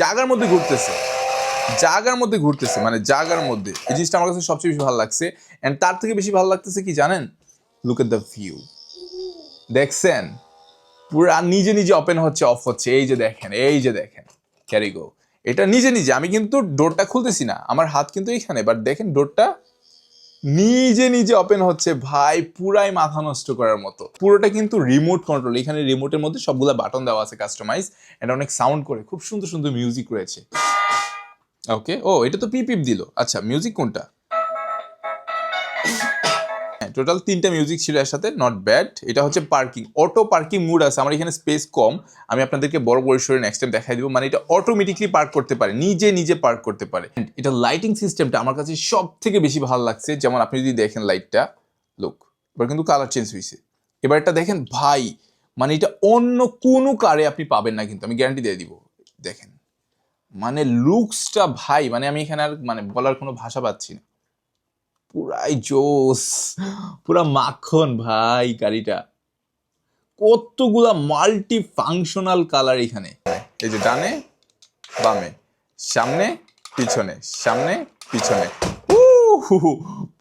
জায়গার মধ্যে ঘুরতেছে, জায়গার মধ্যে ঘুরতেছে, মানে জায়গার মধ্যে। এই জিনিসটা আমার কাছে সবচেয়ে বেশি ভালো লাগছে। অ্যান্ড তার থেকে বেশি ভালো লাগতেছে কি জানেন? লুক এট দ্য ভিউ, দেখছেন পুরা নিজে নিজে ওপেন হচ্ছে, অফ হচ্ছে। এই যে দেখেন, এই যে দেখেন, ক্যারি গো। এটা নিজে নিজে, আমি কিন্তু ডোরটা খুলতেছি না, আমার হাত কিন্তু এইখানে, বাট দেখেন ডোরটা নিজে নিজে ওপেন হচ্ছে। ভাই পুরাই মাথা নষ্ট করার মতো। পুরোটা কিন্তু রিমোট কন্ট্রোল, এখানে রিমোটের মধ্যে সবগুলো বাটন দেওয়া আছে কাস্টমাইজ। এটা অনেক সাউন্ড করে, খুব সুন্দর সুন্দর মিউজিক রয়েছে। ওকে, ও এটা তো পিপ দিল। আচ্ছা, মিউজিক কোনটা? টোটাল 3টা মিউজিক ছিল এর সাথে, নট ব্যাড। এটা হচ্ছে পার্কিং, অটো পার্কিং মুড আছে। আমার এখানে স্পেস কম, আমি আপনাদেরকে বড় পরিসরে নেক্সট টাইম দেখাই দিব। মানে এটা অটোমেটিকলি পার্ক করতে পারে, নিজে নিজে পার্ক করতে পারে। এটা লাইটিং সিস্টেমটা আমার কাছে সব থেকে বেশি ভালো লাগছে। যেমন আপনি যদি দেখেন লাইটটা, লুক, এবার কিন্তু কালার চেঞ্জ হয়েছে। এবার এটা দেখেন ভাই, মানে এটা অন্য কোনো কারে আপনি পাবেন না, কিন্তু আমি গ্যারান্টি দিয়ে দিব। দেখেন মানে লুকসটা ভাই, মানে আমি এখানে আর মানে বলার কোনো ভাষা পাচ্ছি না। পুরাই জোস, পুরা মাখন ভাই গাড়িটা। কতগুলা মাল্টি ফাংশনাল কালার এখানে। এই যে ডানে বামে, সামনে পিছনে, সামনে পিছনে,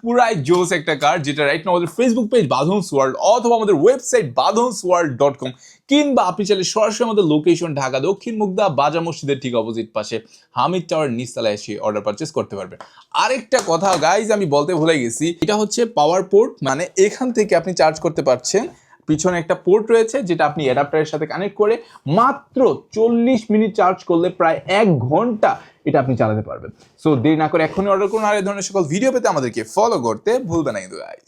পুরাই জোস একটা কার, যেটা রাইট নাও আমাদের ফেসবুক পেজ বাঁধনস ওয়ার্ল্ড অথবা আমাদের ওয়েবসাইট badhonsworld.com, কিংবা আপনি চাইলে সরাসরি আমাদের লোকেশন ঢাকা দক্ষিণ মুগদা বাজার মসজিদের ঠিক অপোজিট পাশে হামিদ টাওয়ার নিচতলায় এসে অর্ডার পারচেস করতে পারবেন। আরেকটা কথা গাইজ আমি বলতে ভুলে গেছি, এটা হচ্ছে পাওয়ার পোর্ট, মানে এখান থেকে আপনি চার্জ করতে পারছেন। পিছনে একটা পোর্ট রয়েছে যেটা আপনি অ্যাডাপ্টারের সাথে কানেক্ট করে মাত্র 40 মিনিট চার্জ করলে প্রায় 1 ঘন্টা এটা আপনি চালাতে পারবেন। সো দেরি না করে এখনই অর্ডার করুন। আর এই ধরনের সকল ভিডিও পেতে আমাদেরকে ফলো করতে ভুলবেন না কিন্তু গাইস।